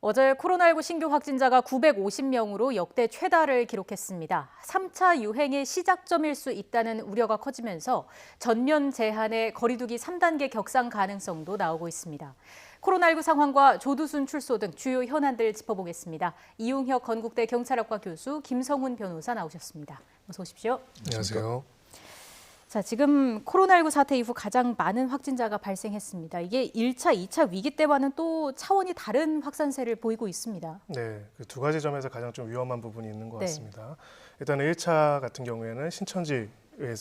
어제 코로나19 신규 확진자가 950명으로 역대 최다를 기록했습니다. 3차 유행의 시작점일 수 있다는 우려가 커지면서 전면 제한의 거리두기 3단계 격상 가능성도 나오고 있습니다. 코로나19 상황과 조두순 출소 등 주요 현안들 짚어보겠습니다. 이용혁 건국대 경찰학과 교수, 김성훈 변호사 나오셨습니다. 어서 오십시오. 안녕하세요. 자, 지금 코로나19 사태 이후 가장 많은 확진자가 발생했습니다. 이게 1차, 2차 위기 때와는 또 차원이 다른 확산세를 보이고 있습니다. 네, 그 두 가지 점에서 가장 좀 위험한 부분이 있는 것 네. 같습니다. 일단은 1차 같은 경우에는 신천지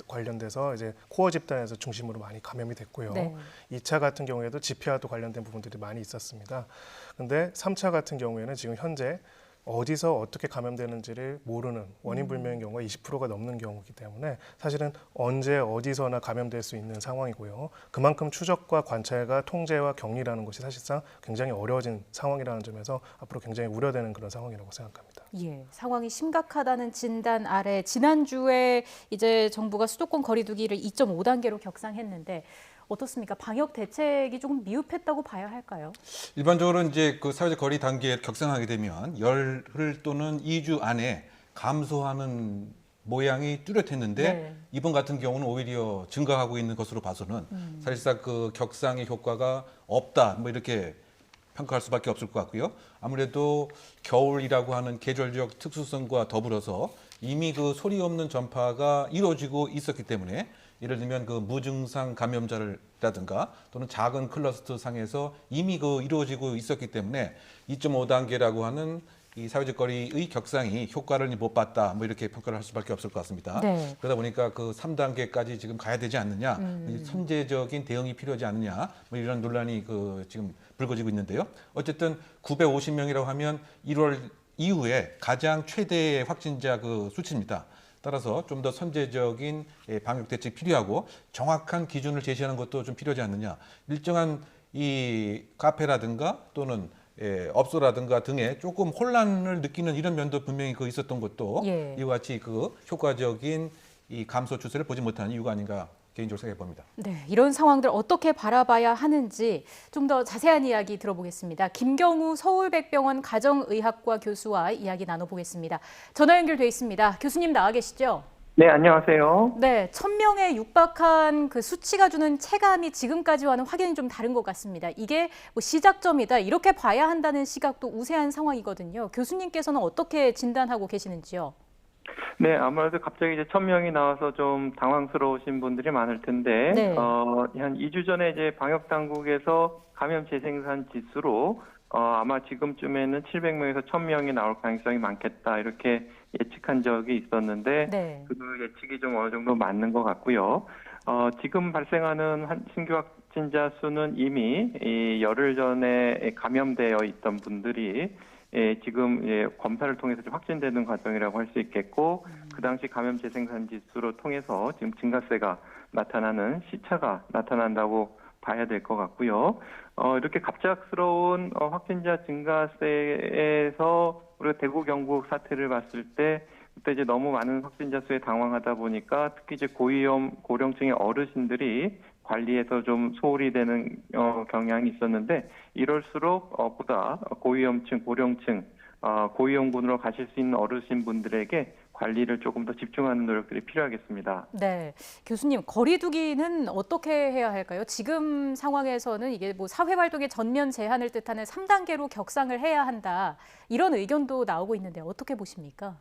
관련돼서 이제 코어 집단에서 중심으로 많이 감염이 됐고요. 네. 2차 같은 경우에도 집회와도 관련된 부분들이 많이 있었습니다. 근데 3차 같은 경우에는 지금 현재 어디서 어떻게 감염되는지를 모르는 원인 불명의 경우가 20%가 넘는 경우이기 때문에 사실은 언제 어디서나 감염될 수 있는 상황이고요. 그만큼 추적과 관찰과 통제와 격리라는 것이 사실상 굉장히 어려워진 상황이라는 점에서 앞으로 굉장히 우려되는 그런 상황이라고 생각합니다. 예, 상황이 심각하다는 진단 아래 지난주에 이제 정부가 수도권 거리두기를 2.5단계로 격상했는데 어떻습니까? 방역 대책이 조금 미흡했다고 봐야 할까요? 일반적으로 이제 그 사회적 거리 단계를 격상하게 되면 열흘 또는 2주 안에 감소하는 모양이 뚜렷했는데 네. 이번 같은 경우는 오히려 증가하고 있는 것으로 봐서는 사실상 그 격상의 효과가 없다 뭐 이렇게 평가할 수밖에 없을 것 같고요. 아무래도 겨울이라고 하는 계절적 특수성과 더불어서 이미 그 소리 없는 전파가 이루어지고 있었기 때문에 예를 들면 그 무증상 감염자라든가 또는 작은 클러스터 상에서 이미 그 이루어지고 있었기 때문에 2.5단계라고 하는 이 사회적 거리의 격상이 효과를 못 봤다 뭐 이렇게 평가를 할 수밖에 없을 것 같습니다. 네. 그러다 보니까 그 3단계까지 지금 가야 되지 않느냐, 선제적인 대응이 필요하지 않느냐 뭐 이런 논란이 그 지금 불거지고 있는데요. 어쨌든 950명이라고 하면 1월 이후에 가장 최대의 확진자 그 수치입니다. 따라서 좀 더 선제적인 방역 대책이 필요하고 정확한 기준을 제시하는 것도 좀 필요하지 않느냐. 일정한 이 카페라든가 또는 업소라든가 등에 조금 혼란을 느끼는 이런 면도 분명히 그 있었던 것도 예. 이와 같이 그 효과적인 이 감소 추세를 보지 못하는 이유가 아닌가 개인적으로 생각해 봅니다. 네, 이런 상황들 어떻게 바라봐야 하는지 좀 더 자세한 이야기 들어보겠습니다. 김경우 서울백병원 가정의학과 교수와 이야기 나눠보겠습니다. 전화 연결돼 있습니다. 교수님 나와 계시죠? 네, 안녕하세요. 네, 1,000명에 육박한 그 수치가 주는 체감이 지금까지와는 확연히 좀 다른 것 같습니다. 이게 뭐 시작점이다 이렇게 봐야 한다는 시각도 우세한 상황이거든요. 교수님께서는 어떻게 진단하고 계시는지요? 네, 아무래도 갑자기 이제 1,000명이 나와서 좀 당황스러우신 분들이 많을 텐데, 네. 한 2주 전에 이제 방역 당국에서 감염 재생산 지수로 아마 지금쯤에는 700명에서 1,000명이 나올 가능성이 많겠다 이렇게 예측한 적이 있었는데, 네. 그 예측이 좀 어느 정도 맞는 것 같고요. 지금 발생하는 신규 확진자 수는 이미 이 열흘 전에 감염되어 있던 분들이 지금 검사를 통해서 좀 확진되는 과정이라고 할 수 있겠고, 그 당시 감염 재생산 지수로 통해서 지금 증가세가 나타나는 시차가 나타난다고 봐야 될 것 같고요. 이렇게 갑작스러운 확진자 증가세에서 우리가 대구 경북 사태를 봤을 때 그때 이제 너무 많은 확진자 수에 당황하다 보니까 특히 이제 고위험 고령층의 어르신들이 관리에서 좀 소홀히 되는 경향이 있었는데 이럴수록 보다 고위험층, 고령층, 고위험군으로 가실 수 있는 어르신분들에게 관리를 조금 더 집중하는 노력들이 필요하겠습니다. 네, 교수님 거리두기는 어떻게 해야 할까요? 지금 상황에서는 이게 뭐 사회활동의 전면 제한을 뜻하는 3단계로 격상을 해야 한다 이런 의견도 나오고 있는데 어떻게 보십니까?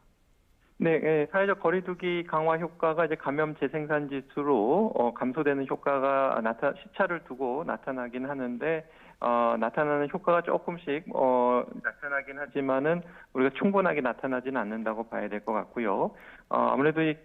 네, 사회적 거리두기 강화 효과가 이제 감염 재생산 지수로 감소되는 효과가 시차를 두고 나타나긴 하는데 나타나는 효과가 조금씩 나타나긴 하지만은 우리가 충분하게 나타나지는 않는다고 봐야 될 것 같고요. 아무래도 이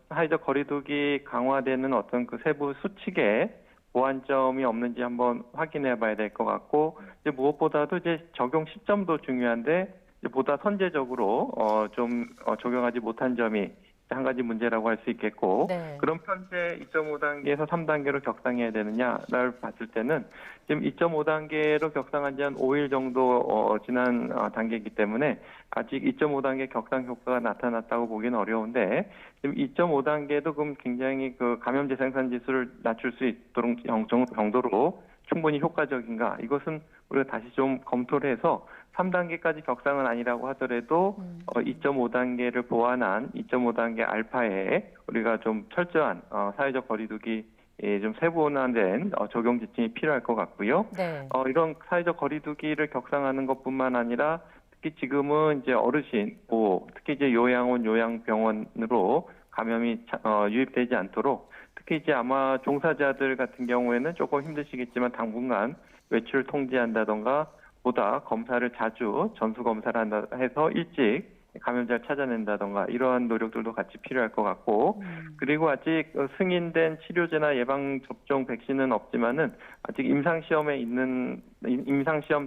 사회적 거리두기 강화되는 어떤 그 세부 수칙에 보완점이 없는지 한번 확인해 봐야 될 것 같고 이제 무엇보다도 이제 적용 시점도 중요한데 보다 선제적으로 좀 적용하지 못한 점이 한 가지 문제라고 할 수 있겠고 네. 그럼 현재 2.5단계에서 3단계로 격상해야 되느냐를 봤을 때는 지금 2.5단계로 격상한 지 한 5일 정도 지난 단계이기 때문에 아직 2.5단계 격상 효과가 나타났다고 보기는 어려운데 지금 2.5단계도 그럼 굉장히 그 감염 재생산 지수를 낮출 수 있도록 정도로 충분히 효과적인가 이것은 우리가 다시 좀 검토를 해서 3단계까지 격상은 아니라고 하더라도 2.5단계를 보완한 2.5단계 알파에 우리가 좀 철저한 사회적 거리두기 좀 세분화된 적용 지침이 필요할 것 같고요. 네. 이런 사회적 거리두기를 격상하는 것뿐만 아니라 특히 지금은 이제 어르신, 특히 이제 요양원, 요양병원으로 감염이 유입되지 않도록 특히 이제 아마 종사자들 같은 경우에는 조금 힘드시겠지만 당분간 외출을 통제한다던가 보다 검사를 자주 전수 검사를 한다 해서 일찍 감염자를 찾아낸다던가 이러한 노력들도 같이 필요할 것 같고 그리고 아직 승인된 치료제나 예방 접종 백신은 없지만은 아직 임상시험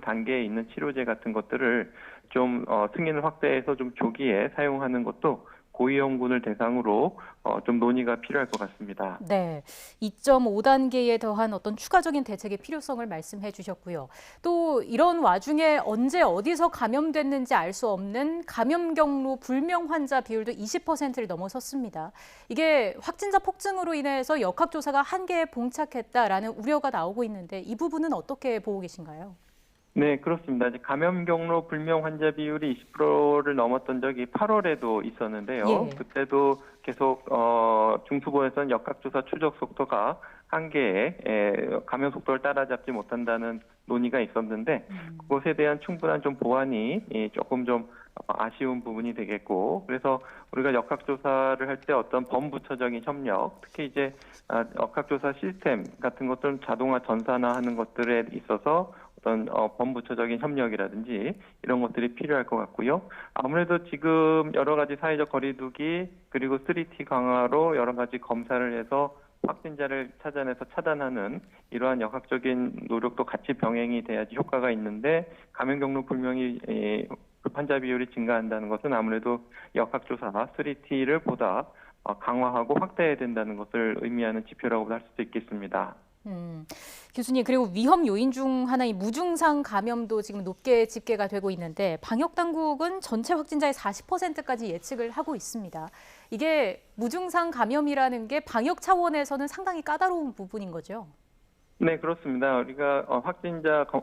단계에 있는 치료제 같은 것들을 좀 승인을 확대해서 좀 조기에 사용하는 것도 고위험군을 대상으로 좀 논의가 필요할 것 같습니다. 네, 2.5단계에 더한 어떤 추가적인 대책의 필요성을 말씀해 주셨고요. 또 이런 와중에 언제 어디서 감염됐는지 알 수 없는 감염 경로 불명 환자 비율도 20%를 넘어섰습니다. 이게 확진자 폭증으로 인해서 역학조사가 한계에 봉착했다라는 우려가 나오고 있는데 이 부분은 어떻게 보고 계신가요? 네, 그렇습니다. 이제 감염 경로 불명 환자 비율이 20%를 넘었던 적이 8월에도 있었는데요. 예. 그때도 계속 중수본에서는 역학조사 추적 속도가 한계에 감염 속도를 따라잡지 못한다는 논의가 있었는데 그것에 대한 충분한 좀 보완이 조금 좀 아쉬운 부분이 되겠고 그래서 우리가 역학조사를 할 때 어떤 범부처적인 협력 특히 이제 역학조사 시스템 같은 것들은 자동화 전산화하는 것들에 있어서 어떤 범부처적인 협력이라든지 이런 것들이 필요할 것 같고요. 아무래도 지금 여러 가지 사회적 거리두기 그리고 3T 강화로 여러 가지 검사를 해서 확진자를 찾아내서 차단하는 이러한 역학적인 노력도 같이 병행이 돼야지 효과가 있는데 감염 경로 불명이 환자 비율이 증가한다는 것은 아무래도 역학조사 3T를 보다 강화하고 확대해야 된다는 것을 의미하는 지표라고 할 수도 있겠습니다. 교수님, 그리고 위험 요인 중 하나인 무증상 감염도 지금 높게 집계가 되고 있는데 방역 당국은 전체 확진자의 40%까지 예측을 하고 있습니다. 이게 무증상 감염이라는 게 방역 차원에서는 상당히 까다로운 부분인 거죠? 네, 그렇습니다. 우리가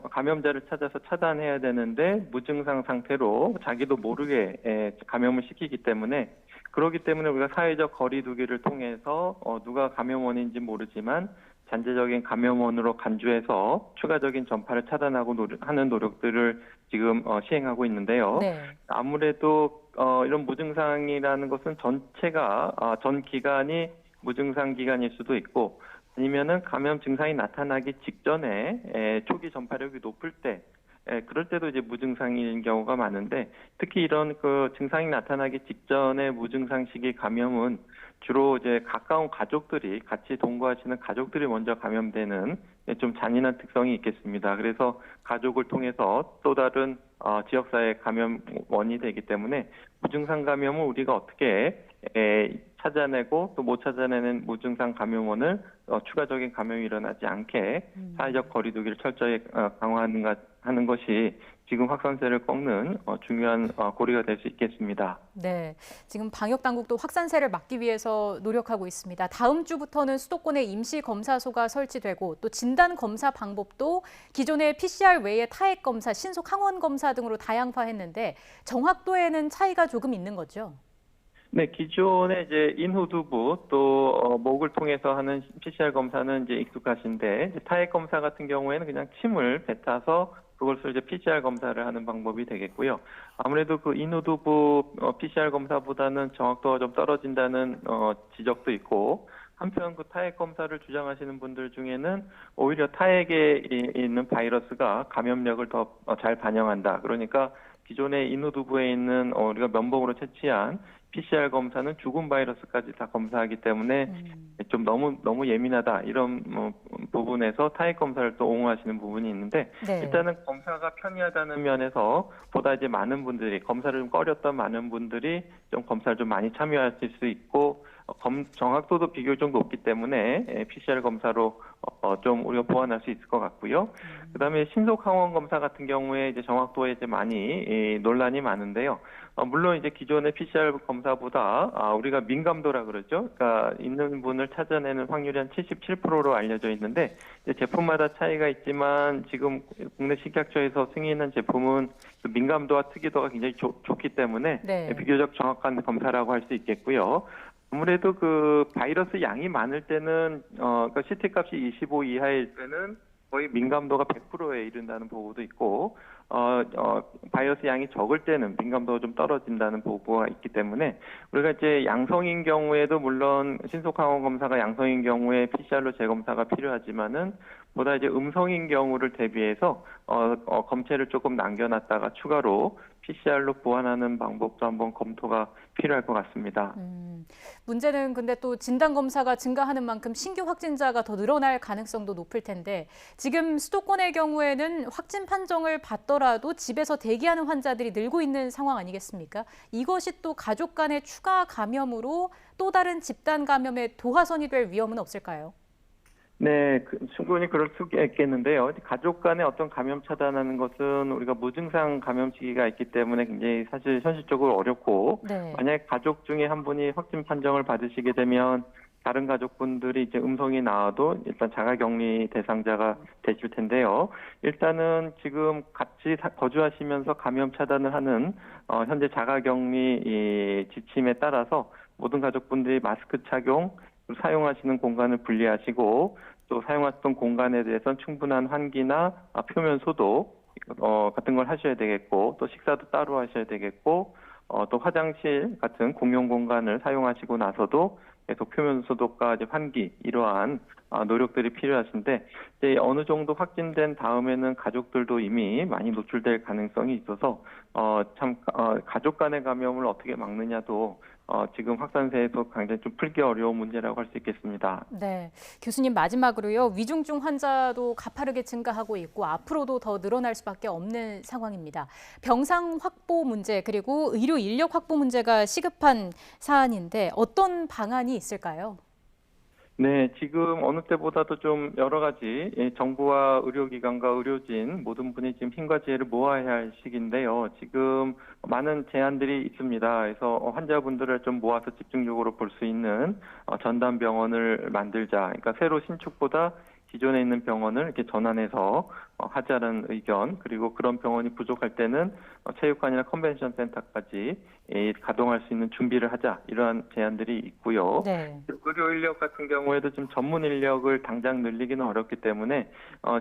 감염자를 찾아서 차단해야 되는데 무증상 상태로 자기도 모르게 감염을 시키기 때문에 그렇기 때문에 우리가 사회적 거리두기를 통해서 누가 감염원인지 모르지만 잠재적인 감염원으로 간주해서 추가적인 전파를 차단하고 하는 노력들을 지금 시행하고 있는데요. 네. 아무래도 이런 무증상이라는 것은 전체가 전 기간이 무증상 기간일 수도 있고 아니면은 감염 증상이 나타나기 직전에 초기 전파력이 높을 때 그럴 때도 이제 무증상인 경우가 많은데 특히 이런 그 증상이 나타나기 직전에 무증상 시기 감염은 주로 이제 가까운 가족들이 같이 동거하시는 가족들이 먼저 감염되는 좀 잔인한 특성이 있겠습니다. 그래서 가족을 통해서 또 다른 지역사회 감염원이 되기 때문에 무증상 감염은 우리가 어떻게 찾아내고 또 못 찾아내는 무증상 감염원을 추가적인 감염이 일어나지 않게 사회적 거리두기를 철저히 강화하는 것이 지금 확산세를 꺾는 중요한 고리가 될 수 있겠습니다. 네, 지금 방역 당국도 확산세를 막기 위해서 노력하고 있습니다. 다음 주부터는 수도권에 임시 검사소가 설치되고 또 진단 검사 방법도 기존의 PCR 외에 타액 검사, 신속 항원 검사 등으로 다양화했는데 정확도에는 차이가 조금 있는 거죠? 네, 기존에 이제 인후두부 또 목을 통해서 하는 PCR 검사는 이제 익숙하신데 이제 타액 검사 같은 경우에는 그냥 침을 뱉어서 그것을 이제 PCR 검사를 하는 방법이 되겠고요. 아무래도 그 인후두부 PCR 검사보다는 정확도가 좀 떨어진다는 지적도 있고 한편 그 타액 검사를 주장하시는 분들 중에는 오히려 타액에 있는 바이러스가 감염력을 더 잘 반영한다. 그러니까 기존의 인후두부에 있는 우리가 면봉으로 채취한 PCR 검사는 죽은 바이러스까지 다 검사하기 때문에 좀 너무 예민하다 이런 부분에서 타액 검사를 또 옹호하시는 부분이 있는데 네. 일단은 검사가 편리하다는 면에서 보다 이제 많은 분들이 검사를 좀 꺼렸던 많은 분들이 좀 검사를 좀 많이 참여하실 수 있고 정확도도 비교적 높기 때문에 PCR 검사로 좀 우리가 보완할 수 있을 것 같고요. 그다음에 신속 항원 검사 같은 경우에 이제 정확도에 이제 많이 논란이 많은데요. 물론 이제 기존의 PCR 검사보다 우리가 민감도라 그러죠. 그러니까 있는 분을 찾아내는 확률이 한 77%로 알려져 있는데 이제 제품마다 차이가 있지만 지금 국내 식약처에서 승인한 제품은 그 민감도와 특이도가 굉장히 좋기 때문에 네. 비교적 정확한 검사라고 할 수 있겠고요. 아무래도 그 바이러스 양이 많을 때는 그러니까 CT 값이 25 이하일 때는 거의 민감도가 100%에 이른다는 보고도 있고 바이러스 양이 적을 때는 민감도가 좀 떨어진다는 보고가 있기 때문에 우리가 이제 양성인 경우에도 물론 신속 항원 검사가 양성인 경우에 PCR로 재검사가 필요하지만은 보다 이제 음성인 경우를 대비해서 검체를 조금 남겨놨다가 추가로 PCR로 보완하는 방법도 한번 검토가 필요할 것 같습니다. 문제는 근데 또 진단검사가 증가하는 만큼 신규 확진자가 더 늘어날 가능성도 높을 텐데 지금 수도권의 경우에는 확진 판정을 받더라도 집에서 대기하는 환자들이 늘고 있는 상황 아니겠습니까? 이것이 또 가족 간의 추가 감염으로 또 다른 집단 감염의 도화선이 될 위험은 없을까요? 네, 충분히 그럴 수 있겠는데요. 가족 간의 어떤 감염 차단하는 것은 우리가 무증상 감염 시기가 있기 때문에 굉장히 사실 현실적으로 어렵고 네. 만약에 가족 중에 한 분이 확진 판정을 받으시게 되면 다른 가족분들이 이제 음성이 나와도 일단 자가격리 대상자가 되실 텐데요. 일단은 지금 같이 거주하시면서 감염 차단을 하는 현재 자가격리 지침에 따라서 모든 가족분들이 마스크 착용, 사용하시는 공간을 분리하시고 또 사용했던 공간에 대해서는 충분한 환기나 표면 소독 같은 걸 하셔야 되겠고 또 식사도 따로 하셔야 되겠고 또 화장실 같은 공용 공간을 사용하시고 나서도 계속 표면 소독과 이제 환기 이러한 노력들이 필요하신데 이제 어느 정도 확진된 다음에는 가족들도 이미 많이 노출될 가능성이 있어서 가족 간의 감염을 어떻게 막느냐도 지금 확산세에서 굉장히 좀 풀기 어려운 문제라고 할 수 있겠습니다. 네, 교수님 마지막으로요. 위중증 환자도 가파르게 증가하고 있고 앞으로도 더 늘어날 수밖에 없는 상황입니다. 병상 확보 문제 그리고 의료 인력 확보 문제가 시급한 사안인데 어떤 방안이 있을까요? 네, 지금 어느 때보다도 좀 여러 가지 정부와 의료기관과 의료진 모든 분이 지금 힘과 지혜를 모아야 할 시기인데요. 지금 많은 제안들이 있습니다. 그래서 환자분들을 좀 모아서 집중적으로 볼 수 있는 전담 병원을 만들자. 그러니까 새로 신축보다 기존에 있는 병원을 이렇게 전환해서 하자는 의견, 그리고 그런 병원이 부족할 때는 체육관이나 컨벤션 센터까지 가동할 수 있는 준비를 하자, 이러한 제안들이 있고요. 네. 의료 인력 같은 경우에도 지금 전문 인력을 당장 늘리기는 어렵기 때문에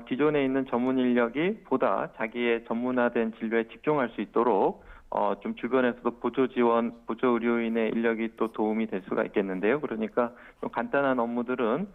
기존에 있는 전문 인력이 보다 자기의 전문화된 진료에 집중할 수 있도록 좀 주변에서도 보조 지원, 보조 의료인의 인력이 또 도움이 될 수가 있겠는데요. 그러니까 좀 간단한 업무들은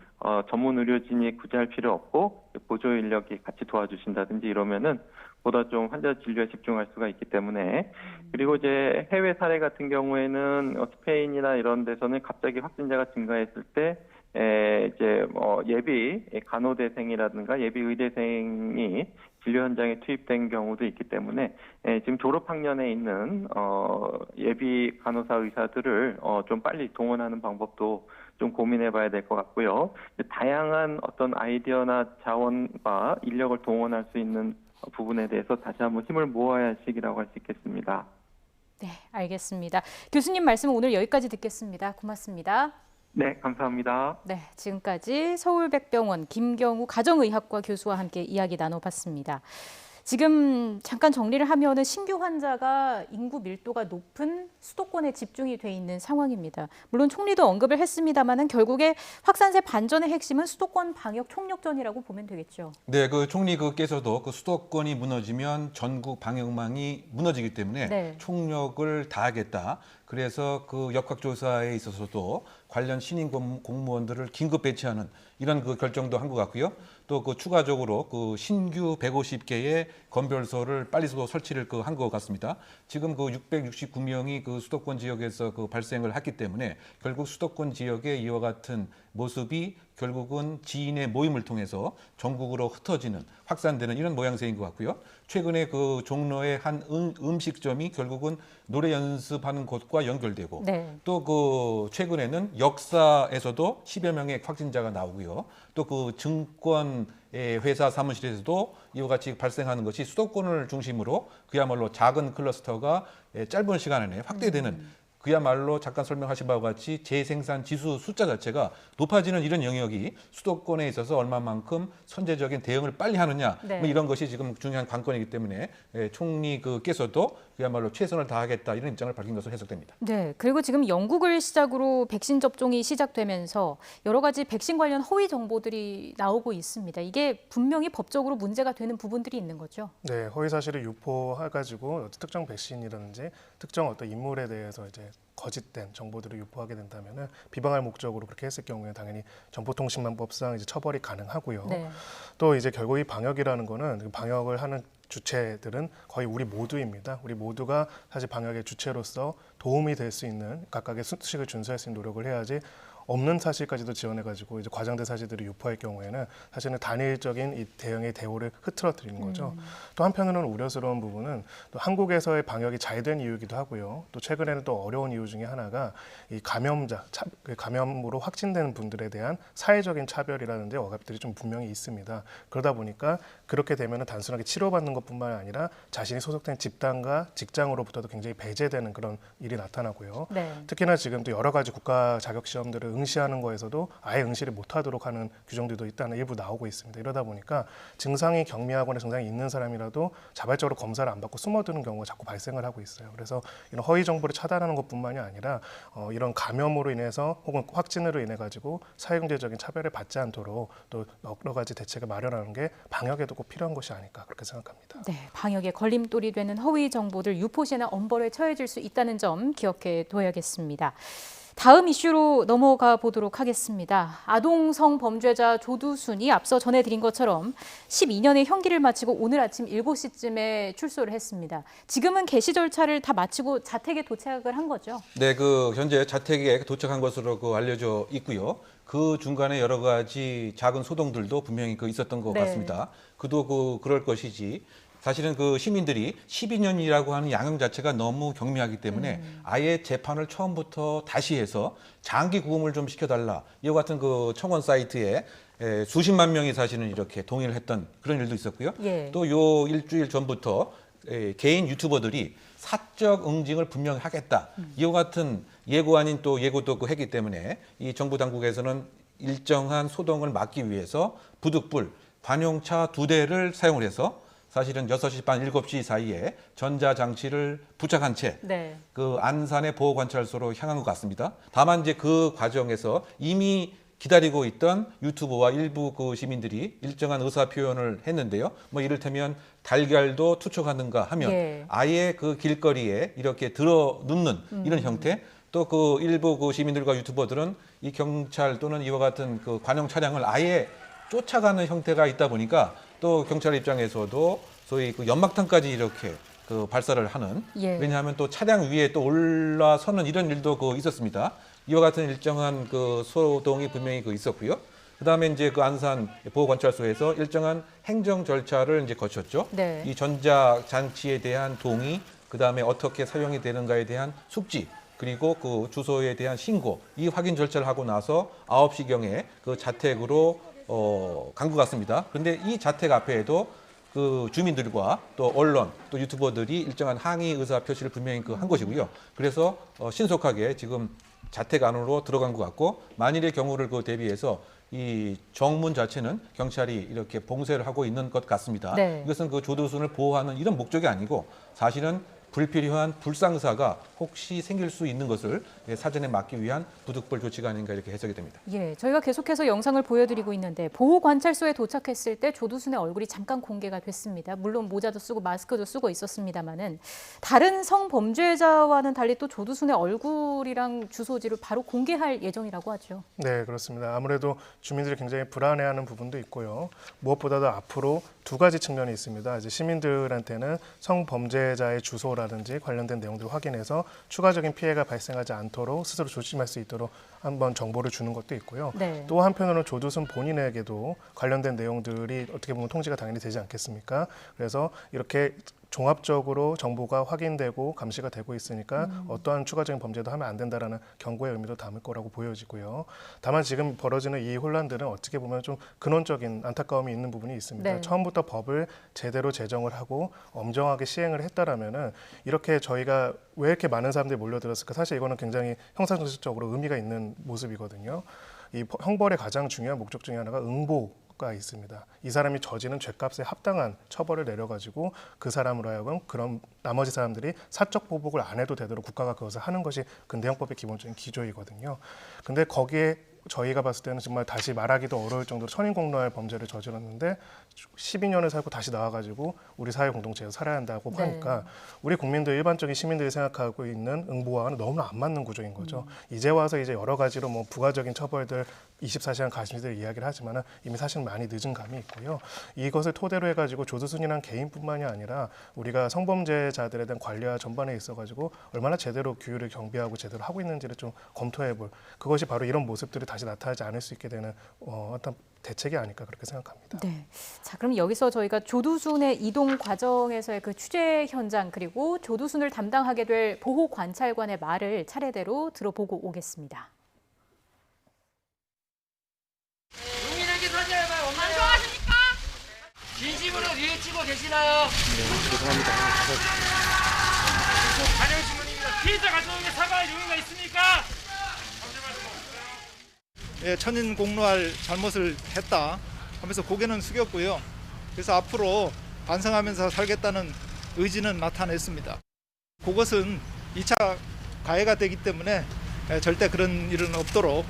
전문 의료진이 굳이 할 필요 없고 보조 인력이 같이 도와주신다든지 이러면은 보다 좀 환자 진료에 집중할 수가 있기 때문에 그리고 이제 해외 사례 같은 경우에는 스페인이나 이런 데서는 갑자기 확진자가 증가했을 때 이제 예비 간호대생이라든가 예비 의대생이 진료 현장에 투입된 경우도 있기 때문에 지금 졸업 학년에 있는 예비 간호사 의사들을 좀 빨리 동원하는 방법도 좀 고민해봐야 될 것 같고요. 다양한 어떤 아이디어나 자원과 인력을 동원할 수 있는 부분에 대해서 다시 한번 힘을 모아야 할 시기라고 할 수 있겠습니다. 네, 알겠습니다. 교수님 말씀 오늘 여기까지 듣겠습니다. 고맙습니다. 네, 감사합니다. 네, 지금까지 서울백병원 김경우 가정의학과 교수와 함께 이야기 나눠봤습니다. 지금 잠깐 정리를 하면은 신규 환자가 인구 밀도가 높은 수도권에 집중이 돼 있는 상황입니다. 물론 총리도 언급을 했습니다만은 결국에 확산세 반전의 핵심은 수도권 방역 총력전이라고 보면 되겠죠. 네, 그 총리께서도 그 수도권이 무너지면 전국 방역망이 무너지기 때문에 네. 총력을 다하겠다. 그래서 그 역학조사에 있어서도 관련 신임 공무원들을 긴급 배치하는 이런 그 결정도 한 것 같고요. 또 그 추가적으로 그 신규 150개의 건별소를 빨리 설치를 한 것 같습니다. 지금 그 669명이 그 수도권 지역에서 그 발생을 했기 때문에 결국 수도권 지역에 이와 같은 모습이 결국은 지인의 모임을 통해서 전국으로 흩어지는 확산되는 이런 모양새인 것 같고요. 최근에 그 종로의 한 음식점이 결국은 노래 연습하는 곳과 연결되고 네. 또 그 최근에는 역사에서도 10여 명의 확진자가 나오고요. 또 그 증권 회사 사무실에서도 이와 같이 발생하는 것이 수도권을 중심으로 그야말로 작은 클러스터가 짧은 시간 안에 확대되는 그야말로 잠깐 설명하신 바와 같이 재생산 지수 숫자 자체가 높아지는 이런 영역이 수도권에 있어서 얼마만큼 선제적인 대응을 빨리 하느냐 네. 뭐 이런 것이 지금 중요한 관건이기 때문에 총리께서도 그야말로 최선을 다하겠다 이런 입장을 밝힌 것으로 해석됩니다. 네, 그리고 지금 영국을 시작으로 백신 접종이 시작되면서 여러 가지 백신 관련 허위 정보들이 나오고 있습니다. 이게 분명히 법적으로 문제가 되는 부분들이 있는 거죠. 네, 허위 사실을 유포해가지고 특정 백신이라든지 특정 어떤 인물에 대해서 이제 거짓된 정보들을 유포하게 된다면은 비방할 목적으로 그렇게 했을 경우에 당연히 정보통신망법상 이제 처벌이 가능하고요. 네. 또 이제 결국 이 방역이라는 거는 방역을 하는 주체들은 거의 우리 모두입니다. 우리 모두가 사실 방역의 주체로서 도움이 될 수 있는 각각의 수칙을 준수할 수 있는 노력을 해야지 없는 사실까지도 지원해가지고 이제 과장된 사실들을 유포할 경우에는 사실은 단일적인 이 대응의 대우를 흐트러뜨리는 거죠. 또 한편으로는 우려스러운 부분은 또 한국에서의 방역이 잘 된 이유이기도 하고요. 또 최근에는 또 어려운 이유 중에 하나가 이 감염으로 확진되는 분들에 대한 사회적인 차별이라는 데 억압들이 좀 분명히 있습니다. 그러다 보니까 그렇게 되면은 단순하게 치료받는 것뿐만 아니라 자신이 소속된 집단과 직장으로부터도 굉장히 배제되는 그런 일이 나타나고요. 네. 특히나 지금 또 여러 가지 국가 자격 시험들을 응시하는 거에서도 아예 응시를 못하도록 하는 규정들도 일단 일부 나오고 있습니다. 이러다 보니까 증상이 경미하거나 증상이 있는 사람이라도 자발적으로 검사를 안 받고 숨어드는 경우가 자꾸 발생을 하고 있어요. 그래서 이런 허위 정보를 차단하는 것뿐만이 아니라 이런 감염으로 인해서 혹은 확진으로 인해 가지고 사회경제적인 차별을 받지 않도록 또 여러 가지 대책을 마련하는 게 방역에도 꼭 필요한 것이 아닐까 그렇게 생각합니다. 네, 방역에 걸림돌이 되는 허위 정보들 유포시나 엄벌에 처해질 수 있다는 점 기억해 둬야겠습니다. 다음 이슈로 넘어가 보도록 하겠습니다. 아동 성범죄자 조두순이 앞서 전해드린 것처럼 12년의 형기를 마치고 오늘 아침 7시쯤에 출소를 했습니다. 지금은 개시 절차를 다 마치고 자택에 도착을 한 거죠? 네, 그 현재 자택에 도착한 것으로 알려져 있고요. 그 중간에 여러 가지 작은 소동들도 분명히 있었던 것 네. 같습니다. 그도 그럴 것이지. 사실은 그 시민들이 12년이라고 하는 양형 자체가 너무 경미하기 때문에 아예 재판을 처음부터 다시 해서 장기 구금을 좀 시켜달라. 이와 같은 그 청원 사이트에 수십만 명이 사실은 이렇게 동의를 했던 그런 일도 있었고요. 예. 또 요 일주일 전부터 개인 유튜버들이 사적 응징을 분명히 하겠다. 이와 같은 예고 아닌 또 예고도 했기 때문에 이 정부 당국에서는 일정한 소동을 막기 위해서 부득불 관용차 2대를 사용을 해서 사실은 6시 반, 7시 사이에 전자장치를 부착한 채 네. 그 안산의 보호관찰소로 향한 것 같습니다. 다만 이제 그 과정에서 이미 기다리고 있던 유튜버와 일부 그 시민들이 일정한 의사 표현을 했는데요. 뭐 이를테면 달걀도 투척하는가 하면 예. 아예 그 길거리에 이렇게 들어 눕는 이런 형태. 또 그 일부 그 시민들과 유튜버들은 이 경찰 또는 이와 같은 그 관용 차량을 아예 쫓아가는 형태가 있다 보니까 또 경찰 입장에서도 소위 그 연막탄까지 이렇게 그 발사를 하는 예. 왜냐하면 또 차량 위에 또 올라서는 이런 일도 이었습니다. 이와 같은 일정한 그 소동이 분명히 있었고요. 그다음에 이제 그 안산 보호관찰소에서 일정한 행정 절차를 이제 거쳤죠. 네. 이 전자 장치에 대한 동의, 그다음에 어떻게 사용이 되는가에 대한 숙지, 그리고 그 주소에 대한 신고, 이 확인 절차를 하고 나서 9시경에 그 자택으로 간 것 같습니다. 그런데 이 자택 앞에도 그 주민들과 또 언론, 또 유튜버들이 일정한 항의 의사 표시를 분명히 한 것이고요. 그래서 신속하게 지금 자택 안으로 들어간 것 같고, 만일의 경우를 대비해서 이 정문 자체는 경찰이 이렇게 봉쇄를 하고 있는 것 같습니다. 네. 이것은 그 조두순을 보호하는 이런 목적이 아니고 사실은 불필요한 불상사가 혹시 생길 수 있는 것을 사전에 막기 위한 부득불 조치가 아닌가 이렇게 해석이 됩니다. 예, 저희가 계속해서 영상을 보여드리고 있는데 보호관찰소에 도착했을 때 조두순의 얼굴이 잠깐 공개가 됐습니다. 물론 모자도 쓰고 마스크도 쓰고 있었습니다마는 다른 성범죄자와는 달리 또 조두순의 얼굴이랑 주소지를 바로 공개할 예정이라고 하죠. 네, 그렇습니다. 아무래도 주민들이 굉장히 불안해하는 부분도 있고요. 무엇보다도 앞으로 두 가지 측면이 있습니다. 이제 시민들한테는 성범죄자의 주소를 정보라든지 관련된 내용들을 확인해서 추가적인 피해가 발생하지 않도록 스스로 조심할 수 있도록 한번 정보를 주는 것도 있고요. 네. 또 한편으로는 조두순 본인에게도 관련된 내용들이 어떻게 보면 통지가 당연히 되지 않겠습니까? 그래서 이렇게 종합적으로 정보가 확인되고 감시가 되고 있으니까 어떠한 추가적인 범죄도 하면 안 된다라는 경고의 의미도 담을 거라고 보여지고요. 다만 지금 벌어지는 이 혼란들은 어떻게 보면 좀 근원적인 안타까움이 있는 부분이 있습니다. 네. 처음부터 법을 제대로 제정을 하고 엄정하게 시행을 했다라면은 이렇게 저희가 왜 이렇게 많은 사람들이 몰려들었을까? 사실 이거는 굉장히 형사정책적으로 의미가 있는 모습이거든요. 이 형벌의 가장 중요한 목적 중에 하나가 응보가 있습니다. 이 사람이 저지른 죄값에 합당한 처벌을 내려가지고 그 사람으로 하여금 그런 나머지 사람들이 사적 보복을 안 해도 되도록 국가가 그것을 하는 것이 근대형법의 기본적인 기조이거든요. 근데 거기에 저희가 봤을 때는 정말 다시 말하기도 어려울 정도로 천인공노할 범죄를 저질렀는데 12년을 살고 다시 나와가지고 우리 사회 공동체에서 살아야 한다고 네. 하니까 우리 국민들 일반적인 시민들이 생각하고 있는 응보와는 너무나 안 맞는 구조인 거죠. 이제 와서 이제 여러 가지로 뭐 부가적인 처벌들 24시간 가심시들 이야기를 하지만은 이미 사실 많이 늦은 감이 있고요. 이것을 토대로 해가지고 조두순이란 개인뿐만이 아니라 우리가 성범죄자들에 대한 관리와 전반에 있어가지고 얼마나 제대로 규율을 경비하고 제대로 하고 있는지를 좀 검토해볼 그것이 바로 이런 모습들이 다시 나타나지 않을 수 있게 되는 어떤 대책이 아닐까 그렇게 생각합니다. 네. 자, 그럼 여기서 저희가 조두순의 이동 과정에서의 그 취재 현장 그리고 조두순을 담당하게 될 보호 관찰관의 말을 차례대로 들어보고 오겠습니다. 용인에게 선제해봐요. 방송하십니까? 진심으로 뉘우치고 계시나요? 네, 죄송합니다. 관영 신문입니다. 피해자 가족에게 사과할 용의가 있습니까? 예, 천인 공로할 잘못을 했다 하면서 고개는 숙였고요. 그래서 앞으로 반성하면서 살겠다는 의지는 나타냈습니다. 그것은 2차 가해가 되기 때문에 절대 그런 일은 없도록.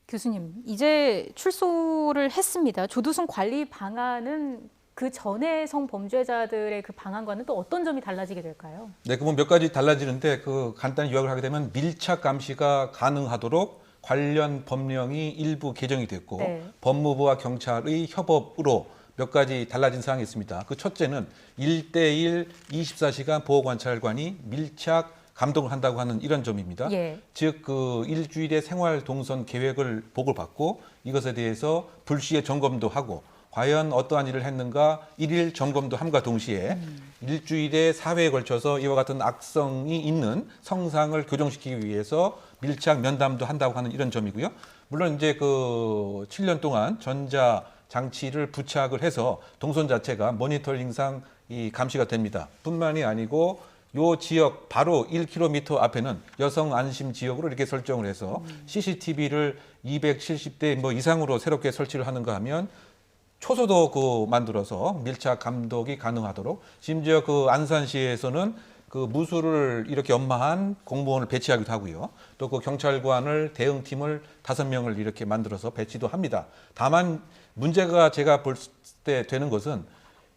교수님, 이제 출소를 했습니다. 조두순 관리 방안은 그 전에 성범죄자들의 그 방안과는 또 어떤 점이 달라지게 될까요? 네, 그러면 몇 가지 달라지는데 그 간단히 요약을 하게 되면 밀착 감시가 가능하도록 관련 법령이 일부 개정이 됐고 네. 법무부와 경찰의 협업으로 몇 가지 달라진 사항이 있습니다. 그 첫째는 1:1 24시간 보호관찰관이 밀착 감독을 한다고 하는 이런 점입니다. 예. 즉, 그 일주일의 생활 동선 계획을 보고를 받고 이것에 대해서 불시에 점검도 하고 과연 어떠한 일을 했는가 일일 점검도 함과 동시에 일주일에 4회에 걸쳐서 이와 같은 악성이 있는 성상을 교정시키기 위해서 밀착 면담도 한다고 하는 이런 점이고요. 물론 이제 그 7년 동안 전자 장치를 부착을 해서 동선 자체가 모니터링상 이 감시가 됩니다. 뿐만이 아니고 요 지역 바로 1km 앞에는 여성 안심 지역으로 이렇게 설정을 해서 CCTV를 270대 뭐 이상으로 새롭게 설치를 하는가 하면 초소도 그 만들어서 밀착 감독이 가능하도록 심지어 그 안산시에서는 그 무술을 이렇게 연마한 공무원을 배치하기도 하고요. 또 그 경찰관을 대응팀을 5명을 이렇게 만들어서 배치도 합니다. 다만 문제가 제가 볼 때 되는 것은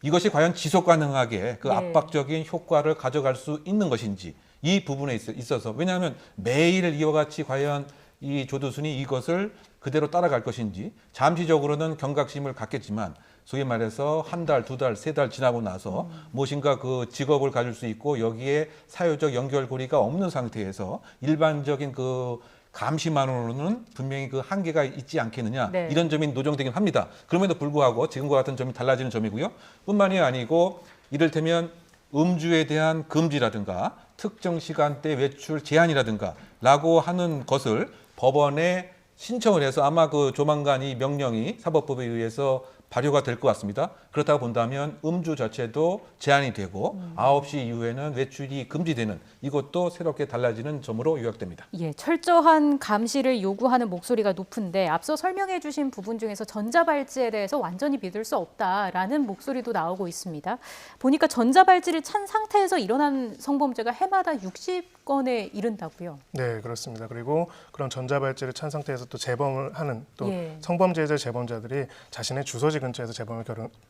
이것이 과연 지속 가능하게 그 네. 압박적인 효과를 가져갈 수 있는 것인지 이 부분에 있어서 왜냐하면 매일 이와 같이 과연 이 조두순이 이것을 그대로 따라갈 것인지 잠시적으로는 경각심을 갖겠지만 소위 말해서 한 달, 2달, 3달 지나고 나서 무엇인가 그 직업을 가질 수 있고 여기에 사회적 연결고리가 없는 상태에서 일반적인 그 감시만으로는 분명히 그 한계가 있지 않겠느냐 네. 이런 점이 노정되긴 합니다. 그럼에도 불구하고 지금과 같은 점이 달라지는 점이고요. 뿐만이 아니고 이를테면 음주에 대한 금지라든가 특정 시간대 외출 제한이라든가 라고 하는 것을 법원에 신청을 해서 아마 그 조만간 이 명령이 사법법에 의해서 발효가 될 것 같습니다. 그렇다고 본다면 음주 자체도 제한이 되고 9시 이후에는 외출이 금지되는 이것도 새롭게 달라지는 점으로 요약됩니다. 예, 철저한 감시를 요구하는 목소리가 높은데 앞서 설명해 주신 부분 중에서 전자발찌에 대해서 완전히 믿을 수 없다라는 목소리도 나오고 있습니다. 보니까 전자발찌를 찬 상태에서 일어난 성범죄가 해마다 60건에 이른다고요. 네, 그렇습니다. 그리고 그런 전자발찌를 찬 상태에서 또 재범을 하는 또 예. 성범죄자 재범자들이 자신의 주소지 거주지 근처에서 재범을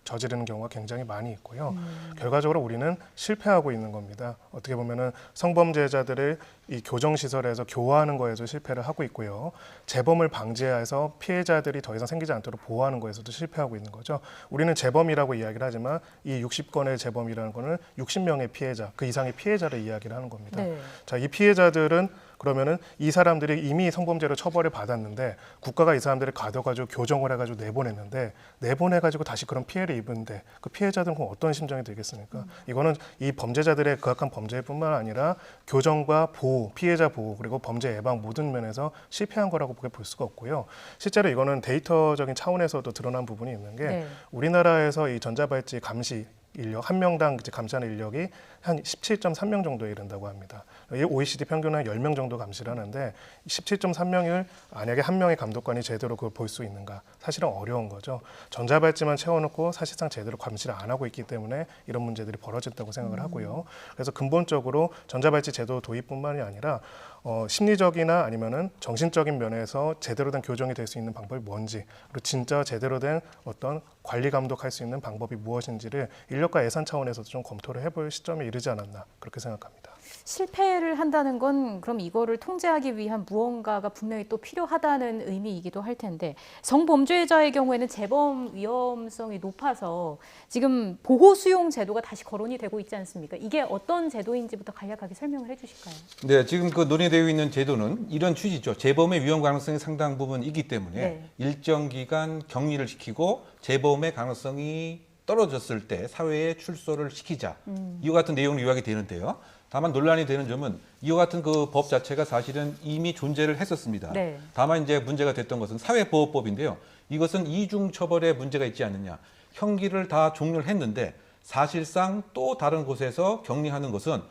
저지르는 경우가 굉장히 많이 있고요. 결과적으로 우리는 실패하고 있는 겁니다. 어떻게 보면은 성범죄자들을 이 교정시설에서 교화하는 거에서 실패를 하고 있고요. 재범을 방지해서 피해자들이 더 이상 생기지 않도록 보호하는 거에서도 실패하고 있는 거죠. 우리는 재범이라고 이야기를 하지만 이 60건의 재범이라는 거는 60명의 피해자, 그 이상의 피해자를 이야기를 하는 겁니다. 네. 자, 이 피해자들은 그러면은 이 사람들이 이미 성범죄로 처벌을 받았는데 국가가 이 사람들을 가둬가지고 교정을 해가지고 내보내가지고 다시 그런 피해를 입은데 그 피해자들은 그럼 어떤 심정이 들겠습니까? 이거는 이 범죄자들의 극악한 범죄뿐만 아니라 교정과 보호, 피해자 보호 그리고 범죄 예방 모든 면에서 실패한 거라고 볼 수가 없고요. 실제로 이거는 데이터적인 차원에서도 드러난 부분이 있는 게 네. 우리나라에서 이 전자발찌 감시 인력 한 명당 이제 감시하는 인력이 한 17.3명 정도에 이른다고 합니다. 이 OECD 평균은 한 10명 정도 감시를 하는데 17.3명을 만약에 한 명의 감독관이 제대로 그걸 볼 수 있는가? 사실은 어려운 거죠. 전자발찌만 채워놓고 사실상 제대로 감시를 안 하고 있기 때문에 이런 문제들이 벌어졌다고 생각을 하고요. 그래서 근본적으로 전자발찌 제도 도입뿐만이 아니라 심리적이나 아니면은 정신적인 면에서 제대로 된 교정이 될 수 있는 방법이 뭔지 그리고 진짜 제대로 된 어떤 관리 감독할 수 있는 방법이 무엇인지를 인력과 예산 차원에서도 좀 검토를 해볼 시점에 이르지 않았나 그렇게 생각합니다. 실패를 한다는 건 그럼 이거를 통제하기 위한 무언가가 분명히 또 필요하다는 의미이기도 할 텐데 성범죄자의 경우에는 재범 위험성이 높아서 지금 보호 수용 제도가 다시 거론이 되고 있지 않습니까? 이게 어떤 제도인지부터 간략하게 설명을 해주실까요? 네, 지금 그 논의되고 있는 제도는 이런 취지죠. 재범의 위험 가능성이 상당 부분 있기 때문에 네. 일정 기간 격리를 시키고 재범의 가능성이 떨어졌을 때 사회에 출소를 시키자. 이와 같은 내용을 요약이 되는데요. 다만 논란이 되는 점은 이와 같은 그 법 자체가 사실은 이미 존재를 했었습니다. 네. 다만 이제 문제가 됐던 것은 사회보호법인데요. 이것은 이중처벌에 문제가 있지 않느냐. 형기를 다 종료를 했는데 사실상 또 다른 곳에서 격리하는 것은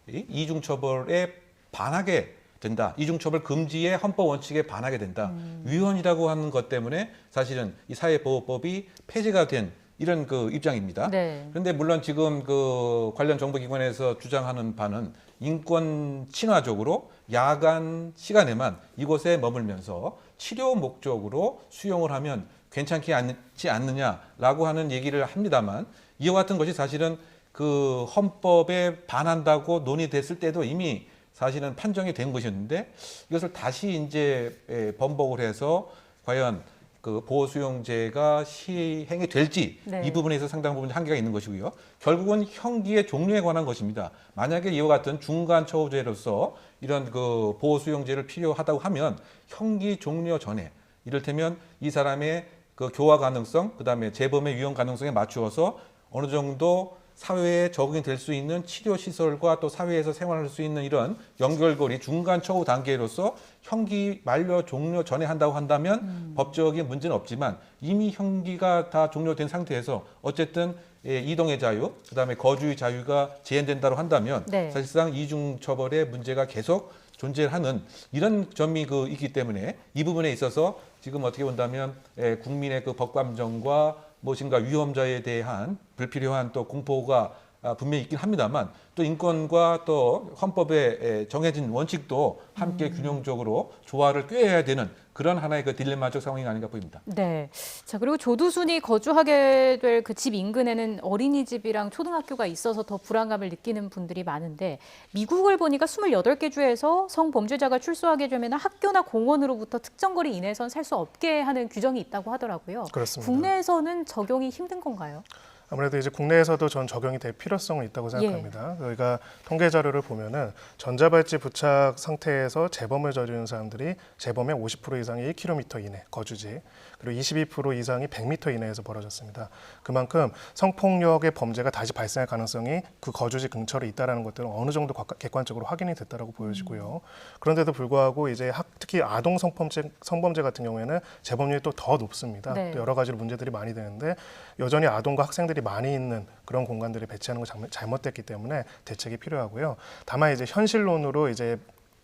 이 이중처벌에 반하게 된다. 이중처벌 금지의 헌법 원칙에 반하게 된다. 위헌이라고 하는 것 때문에 사실은 이 사회보호법이 폐지가 된 이런 그 입장입니다. 네. 그런데 물론 지금 그 관련 정부기관에서 주장하는 바는 인권 친화적으로 야간 시간에만 이곳에 머물면서 치료 목적으로 수용을 하면 괜찮지 않느냐라고 하는 얘기를 합니다만 이와 같은 것이 사실은 그 헌법에 반한다고 논의됐을 때도 이미 사실은 판정이 된 것이었는데 이것을 다시 이제 번복을 해서 과연 그 보호수용제가 시행이 될지 네. 이 부분에서 상당 부분 한계가 있는 것이고요. 결국은 형기의 종류에 관한 것입니다. 만약에 이와 같은 중간 처우제로서 이런 그 보호수용제를 필요하다고 하면 형기 종료 전에 이를테면 이 사람의 그 교화 가능성, 그다음에 재범의 위험 가능성에 맞추어서 어느 정도 사회에 적응이 될 수 있는 치료 시설과 또 사회에서 생활할 수 있는 이런 연결고리 중간 처우 단계로서 형기 만료 종료 전에 한다고 한다면 법적인 문제는 없지만 이미 형기가 다 종료된 상태에서 어쨌든 이동의 자유, 그다음에 거주의 자유가 제한된다고 한다면 네. 사실상 이중 처벌의 문제가 계속 존재하는 이런 점이 그 있기 때문에 이 부분에 있어서 지금 어떻게 본다면 국민의 그 법감정과 무엇인가 위험자에 대한 불필요한 또 공포가 분명히 있긴 합니다만 또 인권과 또 헌법에 정해진 원칙도 함께 균형적으로 조화를 꾀해야 되는 그런 하나의 그 딜레마적 상황이 아닌가 보입니다. 네. 자, 그리고 조두순이 거주하게 될 그 집 인근에는 어린이집이랑 초등학교가 있어서 더 불안감을 느끼는 분들이 많은데 미국을 보니까 28개 주에서 성범죄자가 출소하게 되면 학교나 공원으로부터 특정 거리 이내에선 살 수 없게 하는 규정이 있다고 하더라고요. 그렇습니다. 국내에서는 적용이 힘든 건가요? 아무래도 이제 국내에서도 전 적용이 될 필요성은 있다고 생각합니다. 저희가 통계 자료를 보면은 전자발찌 부착 상태에서 재범을 저지르는 사람들이 재범의 50% 이상이 1km 이내 거주지, 그리고 22% 이상이 100m 이내에서 벌어졌습니다. 그만큼 성폭력의 범죄가 다시 발생할 가능성이 그 거주지 근처에 있다라는 것들은 어느 정도 객관적으로 확인이 됐다라고 보여지고요. 그런데도 불구하고 이제 특히 아동 성범죄 같은 경우에는 재범률이 또 더 높습니다. 네. 또 여러 가지로 문제들이 많이 되는데 여전히 아동과 학생들이 많이 있는 그런 공간들을 배치하는 거 잘못됐기 때문에 대책이 필요하고요. 다만 이제 현실론으로 이제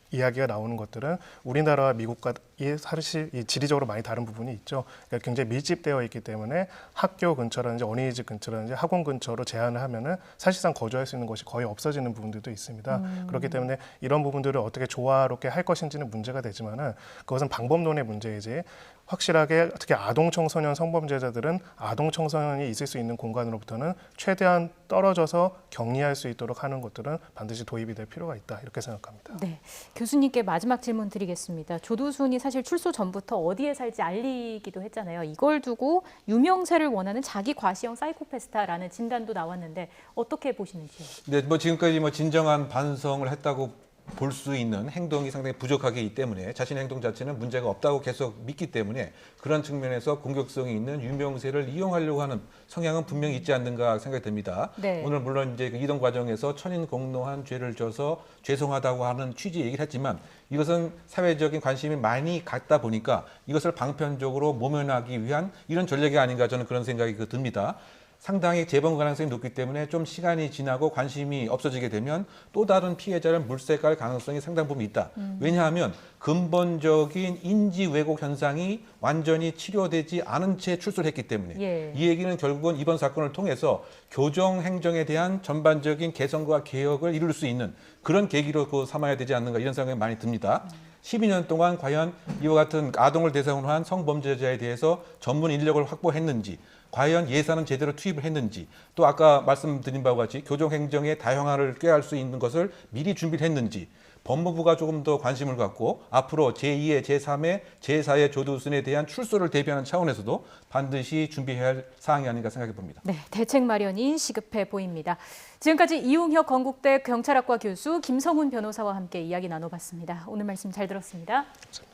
이야기가 나오는 것들은 우리나라와 미국과 사실 지리적으로 많이 다른 부분이 있죠. 그러니까 굉장히 밀집되어 있기 때문에 학교 근처라든지 어린이집 근처라든지 학원 근처로 제한을 하면은 사실상 거주할 수 있는 곳이 거의 없어지는 부분들도 있습니다. 그렇기 때문에 이런 부분들을 어떻게 조화롭게 할 것인지는 문제가 되지만은 그것은 방법론의 문제이지 확실하게 특히 아동 청소년 성범죄자들은 아동 청소년이 있을 수 있는 공간으로부터는 최대한 떨어져서 격리할 수 있도록 하는 것들은 반드시 도입이 될 필요가 있다 이렇게 생각합니다. 네, 교수님께 마지막 질문 드리겠습니다. 조두순이 사실 출소 전부터 어디에 살지 알리기도 했잖아요. 이걸 두고 유명세를 원하는 자기 과시형 사이코패스다라는 진단도 나왔는데 어떻게 보시는지요? 네, 뭐 지금까지 뭐 진정한 반성을 했다고 볼 수 있는 행동이 상당히 부족하기 때문에 자신의 행동 자체는 문제가 없다고 계속 믿기 때문에 그런 측면에서 공격성이 있는 유명세를 이용하려고 하는 성향은 분명히 있지 않는가 생각이 듭니다. 네. 오늘 물론 이제 그 이동 과정에서 천인공노한 죄를 져서 죄송하다고 하는 취지 얘기를 했지만 이것은 사회적인 관심이 많이 갔다 보니까 이것을 방편적으로 모면하기 위한 이런 전략이 아닌가 저는 그런 생각이 듭니다. 상당히 재범 가능성이 높기 때문에 좀 시간이 지나고 관심이 없어지게 되면 또 다른 피해자를 물색할 가능성이 상당 부분 있다. 왜냐하면 근본적인 인지 왜곡 현상이 완전히 치료되지 않은 채 출소를 했기 때문에 예. 이 얘기는 결국은 이번 사건을 통해서 교정 행정에 대한 전반적인 개선과 개혁을 이룰 수 있는 그런 계기로 삼아야 되지 않는가 이런 생각이 많이 듭니다. 12년 동안 과연 이와 같은 아동을 대상으로 한 성범죄자에 대해서 전문 인력을 확보했는지 과연 예산은 제대로 투입을 했는지 또 아까 말씀드린 바와 같이 교정행정의 다양화를 꾀할 수 있는 것을 미리 준비를 했는지 법무부가 조금 더 관심을 갖고 앞으로 제2의, 제3의, 제4의 조두순에 대한 출소를 대비하는 차원에서도 반드시 준비해야 할 사항이 아닌가 생각해 봅니다. 네, 대책 마련이 시급해 보입니다. 지금까지 이웅혁 건국대 경찰학과 교수 김성훈 변호사와 함께 이야기 나눠봤습니다. 오늘 말씀 잘 들었습니다. 감사합니다.